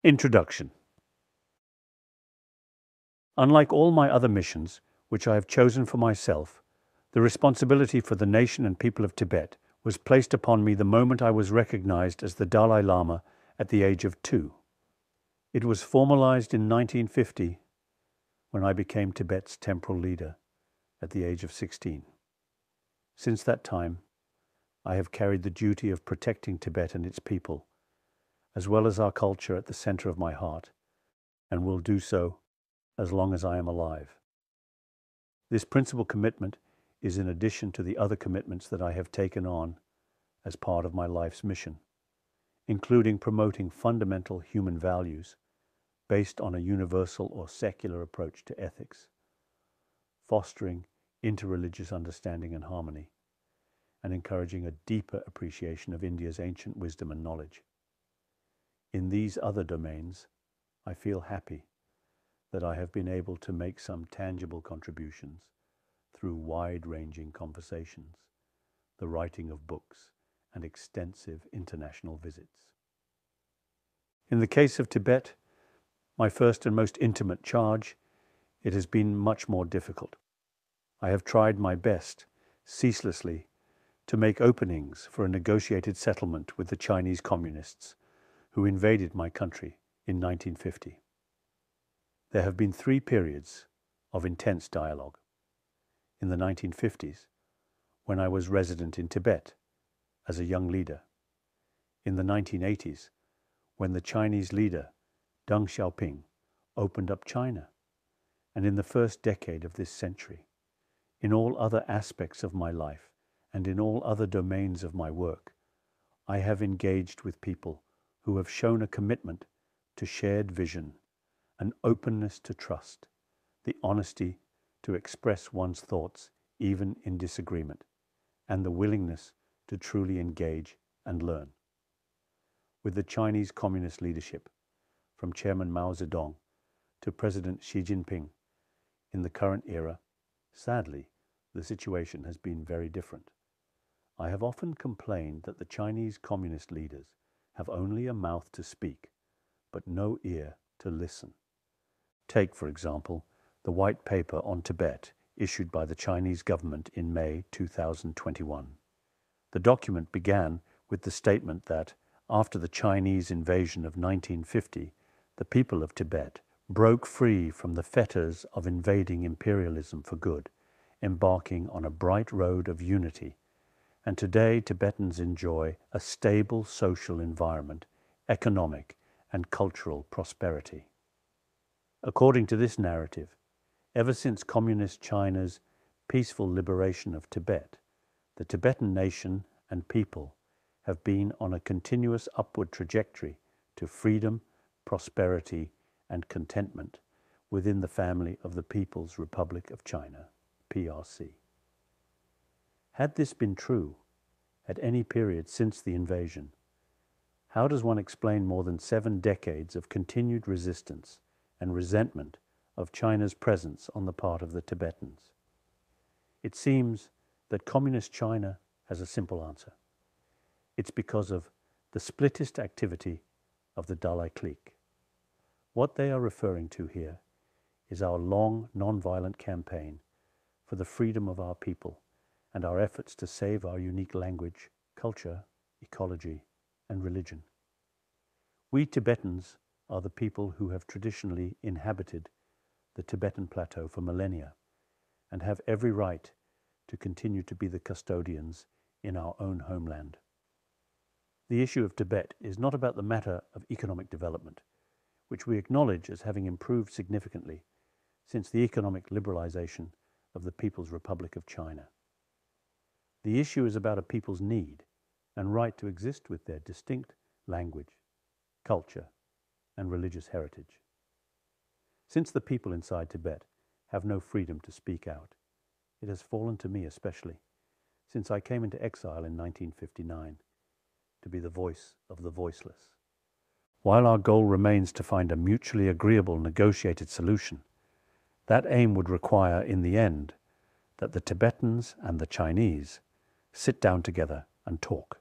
Introduction. Unlike all my other missions, which I have chosen for myself, the responsibility for the nation and people of Tibet was placed upon me the moment I was recognized as the Dalai Lama at the age of 2. It was formalized in 1950 when I became Tibet's temporal leader at the age of 16. Since that time, I have carried the duty of protecting Tibet and its people, as well as our culture, at the center of my heart, and will do so as long as I am alive. This principal commitment is in addition to the other commitments that I have taken on as part of my life's mission, including promoting fundamental human values based on a universal or secular approach to ethics, fostering interreligious understanding and harmony, and encouraging a deeper appreciation of India's ancient wisdom and knowledge. In these other domains, I feel happy that I have been able to make some tangible contributions through wide-ranging conversations, the writing of books, and extensive international visits. In the case of Tibet, my first and most intimate charge, it has been much more difficult. I have tried my best, ceaselessly, to make openings for a negotiated settlement with the Chinese communists who invaded my country in 1950. There have been 3 periods of intense dialogue. In the 1950s, when I was resident in Tibet as a young leader. In the 1980s, when the Chinese leader, Deng Xiaoping, opened up China. And in the first decade of this century, in all other aspects of my life and in all other domains of my work, I have engaged with people who have shown a commitment to shared vision, an openness to trust, the honesty to express one's thoughts even in disagreement, and the willingness to truly engage and learn. With the Chinese Communist leadership, from Chairman Mao Zedong to President Xi Jinping, in the current era, sadly, the situation has been very different. I have often complained that the Chinese Communist leaders have only a mouth to speak, but no ear to listen. Take, for example, the White Paper on Tibet issued by the Chinese government in May 2021. The document began with the statement that, after the Chinese invasion of 1950, the people of Tibet broke free from the fetters of invading imperialism for good, embarking on a bright road of unity. And today Tibetans enjoy a stable social environment, economic and cultural prosperity. According to this narrative, ever since Communist China's peaceful liberation of Tibet, the Tibetan nation and people have been on a continuous upward trajectory to freedom, prosperity, and contentment within the family of the People's Republic of China, PRC. Had this been true at any period since the invasion, how does one explain more than 7 decades of continued resistance and resentment of China's presence on the part of the Tibetans? It seems that Communist China has a simple answer. It's because of the splittist activity of the Dalai clique. What they are referring to here is our long, non-violent campaign for the freedom of our people and our efforts to save our unique language, culture, ecology, and religion. We Tibetans are the people who have traditionally inhabited the Tibetan plateau for millennia and have every right to continue to be the custodians in our own homeland. The issue of Tibet is not about the matter of economic development, which we acknowledge as having improved significantly since the economic liberalization of the People's Republic of China. The issue is about a people's need and right to exist with their distinct language, culture, and religious heritage. Since the people inside Tibet have no freedom to speak out, it has fallen to me especially, since I came into exile in 1959, to be the voice of the voiceless. While our goal remains to find a mutually agreeable negotiated solution, that aim would require, in the end, that the Tibetans and the Chinese sit down together and talk.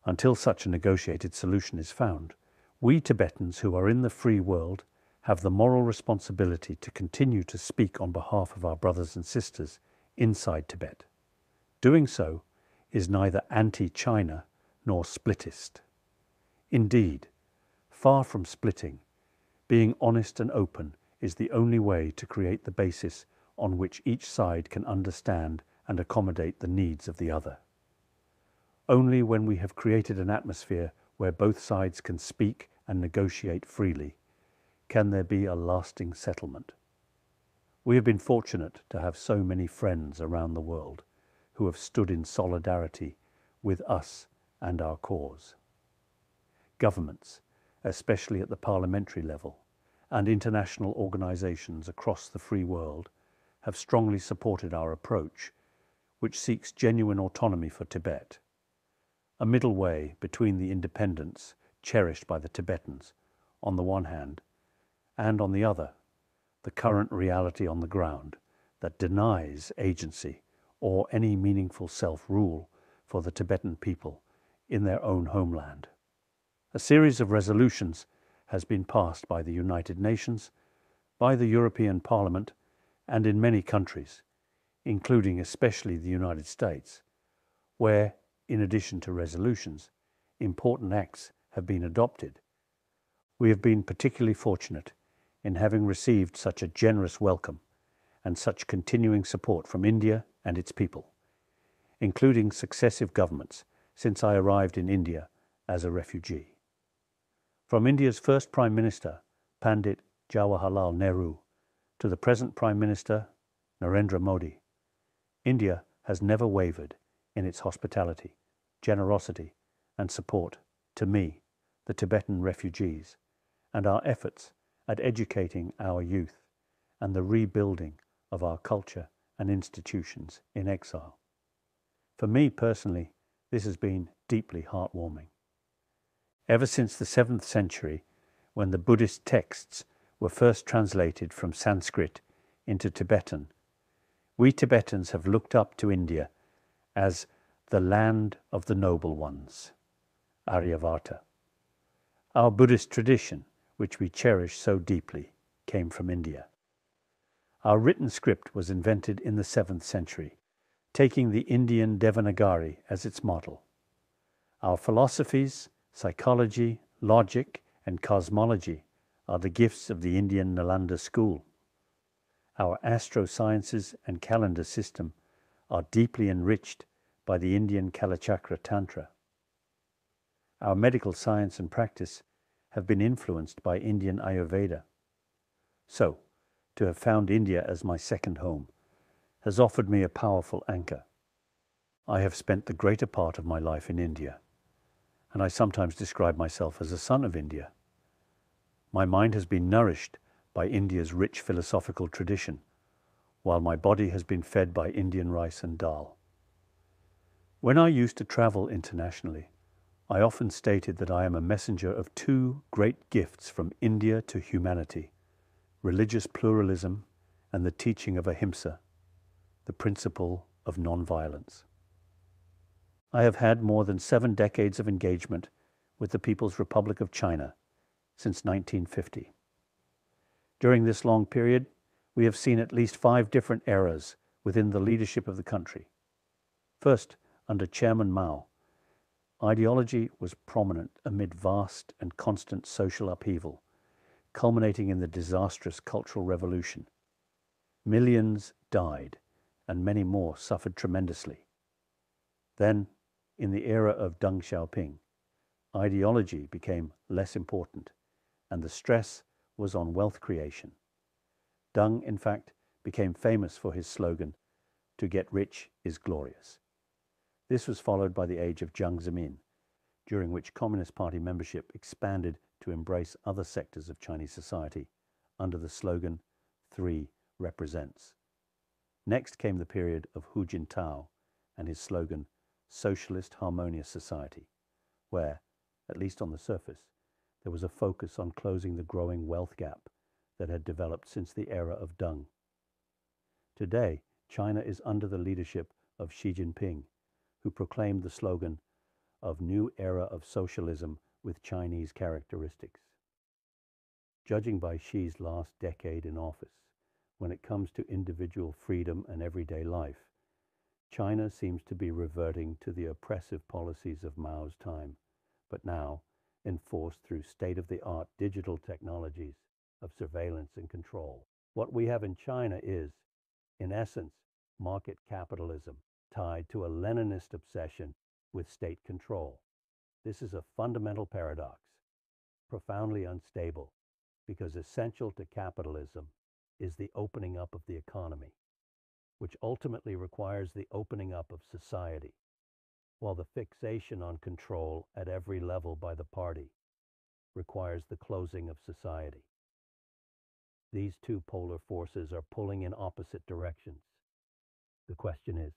Until such a negotiated solution is found, We Tibetans who are in the free world have the moral responsibility to continue to speak on behalf of our brothers and sisters inside Tibet. Doing so is neither anti-China nor splittist. Indeed, far from splitting, being honest and open is the only way to create the basis on which each side can understand and accommodate the needs of the other. Only when we have created an atmosphere where both sides can speak and negotiate freely can there be a lasting settlement. We have been fortunate to have so many friends around the world who have stood in solidarity with us and our cause. Governments, especially at the parliamentary level, and international organizations across the free world have strongly supported our approach, which seeks genuine autonomy for Tibet, a middle way between the independence cherished by the Tibetans on the one hand, and on the other, the current reality on the ground that denies agency or any meaningful self-rule for the Tibetan people in their own homeland. A series of resolutions has been passed by the United Nations, by the European Parliament, and in many countries, including especially the United States, where, in addition to resolutions, important acts have been adopted. We have been particularly fortunate in having received such a generous welcome and such continuing support from India and its people, including successive governments since I arrived in India as a refugee. From India's first Prime Minister, Pandit Jawaharlal Nehru, to the present Prime Minister, Narendra Modi, India has never wavered in its hospitality, generosity, and support to me, the Tibetan refugees, and our efforts at educating our youth and the rebuilding of our culture and institutions in exile. For me personally, this has been deeply heartwarming. Ever since the 7th century, when the Buddhist texts were first translated from Sanskrit into Tibetan, we Tibetans have looked up to India as the land of the noble ones, Aryavarta. Our Buddhist tradition, which we cherish so deeply, came from India. Our written script was invented in the 7th century, taking the Indian Devanagari as its model. Our philosophies, psychology, logic, and cosmology are the gifts of the Indian Nalanda school. Our astrosciences and calendar system are deeply enriched by the Indian Kalachakra Tantra. Our medical science and practice have been influenced by Indian Ayurveda. So, to have found India as my second home has offered me a powerful anchor. I have spent the greater part of my life in India, and I sometimes describe myself as a son of India. My mind has been nourished by India's rich philosophical tradition, while my body has been fed by Indian rice and dal. When I used to travel internationally, I often stated that I am a messenger of two great gifts from India to humanity: religious pluralism and the teaching of ahimsa, the principle of non-violence. I have had more than 7 decades of engagement with the People's Republic of China since 1950. During this long period, we have seen at least 5 different eras within the leadership of the country. First, under Chairman Mao, ideology was prominent amid vast and constant social upheaval, culminating in the disastrous Cultural Revolution. Millions died, and many more suffered tremendously. Then, in the era of Deng Xiaoping, ideology became less important, and the stress was on wealth creation. Deng, in fact, became famous for his slogan, "To get rich is glorious." This was followed by the age of Jiang Zemin, during which Communist Party membership expanded to embrace other sectors of Chinese society under the slogan, "Three represents." Next came the period of Hu Jintao and his slogan, "Socialist Harmonious Society," where, at least on the surface, there was a focus on closing the growing wealth gap that had developed since the era of Deng. Today, China is under the leadership of Xi Jinping, who proclaimed the slogan of "New Era of Socialism with Chinese characteristics. Judging by Xi's last decade in office, when it comes to individual freedom and everyday life, China seems to be reverting to the oppressive policies of Mao's time, but now enforced through state-of-the-art digital technologies of surveillance and control. What we have in China is, in essence, market capitalism tied to a Leninist obsession with state control. This is a fundamental paradox, profoundly unstable, because essential to capitalism is the opening up of the economy, which ultimately requires the opening up of society, while the fixation on control at every level by the party requires the closing of society. These two polar forces are pulling in opposite directions. The question is,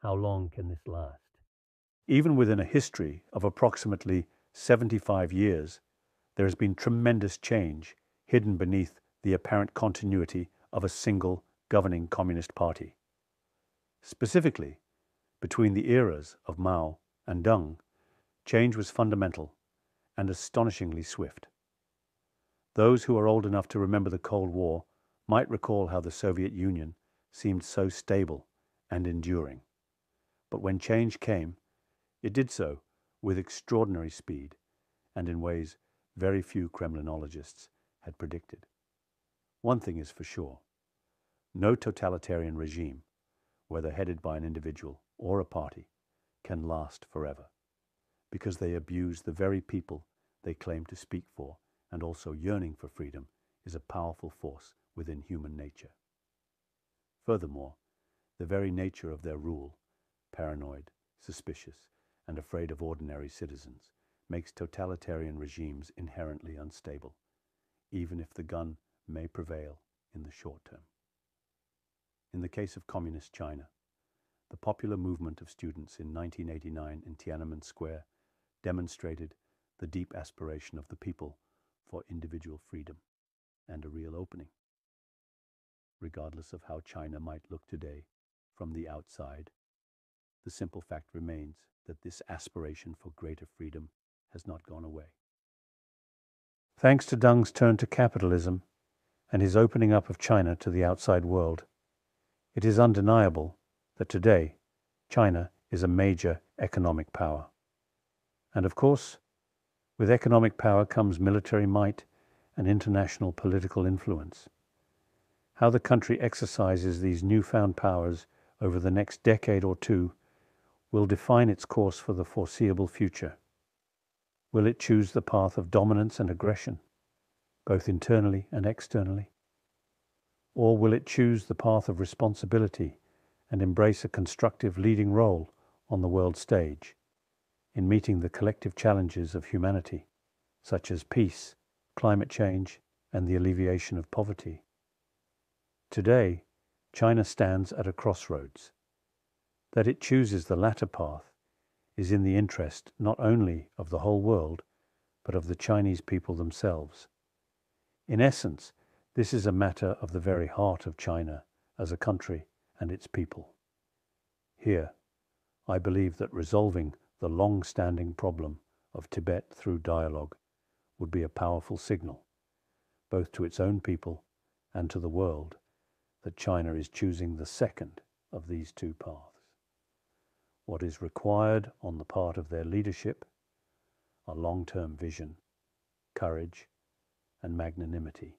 how long can this last? Even within a history of approximately 75 years, there has been tremendous change hidden beneath the apparent continuity of a single governing Communist Party. Specifically, between the eras of Mao and Deng, change was fundamental and astonishingly swift. Those who are old enough to remember the Cold War might recall how the Soviet Union seemed so stable and enduring. But when change came, it did so with extraordinary speed and in ways very few Kremlinologists had predicted. One thing is for sure: no totalitarian regime, whether headed by an individual or a party, can last forever, because they abuse the very people they claim to speak for, and also yearning for freedom is a powerful force within human nature. Furthermore, the very nature of their rule, paranoid, suspicious, and afraid of ordinary citizens, makes totalitarian regimes inherently unstable, even if the gun may prevail in the short term. In the case of Communist China, the popular movement of students in 1989 in Tiananmen Square demonstrated the deep aspiration of the people for individual freedom and a real opening. Regardless of how China might look today from the outside, the simple fact remains that this aspiration for greater freedom has not gone away. Thanks to Deng's turn to capitalism and his opening up of China to the outside world, it is undeniable that today China is a major economic power. And of course, with economic power comes military might and international political influence. How the country exercises these newfound powers over the next decade or two will define its course for the foreseeable future. Will it choose the path of dominance and aggression, both internally and externally? Or will it choose the path of responsibility and embrace a constructive leading role on the world stage in meeting the collective challenges of humanity, such as peace, climate change, and the alleviation of poverty? Today, China stands at a crossroads. That it chooses the latter path is in the interest not only of the whole world, but of the Chinese people themselves. In essence, this is a matter of the very heart of China as a country and its people. Here, I believe that resolving the long-standing problem of Tibet through dialogue would be a powerful signal, both to its own people and to the world, that China is choosing the second of these two paths. What is required on the part of their leadership are long-term vision, courage, and magnanimity,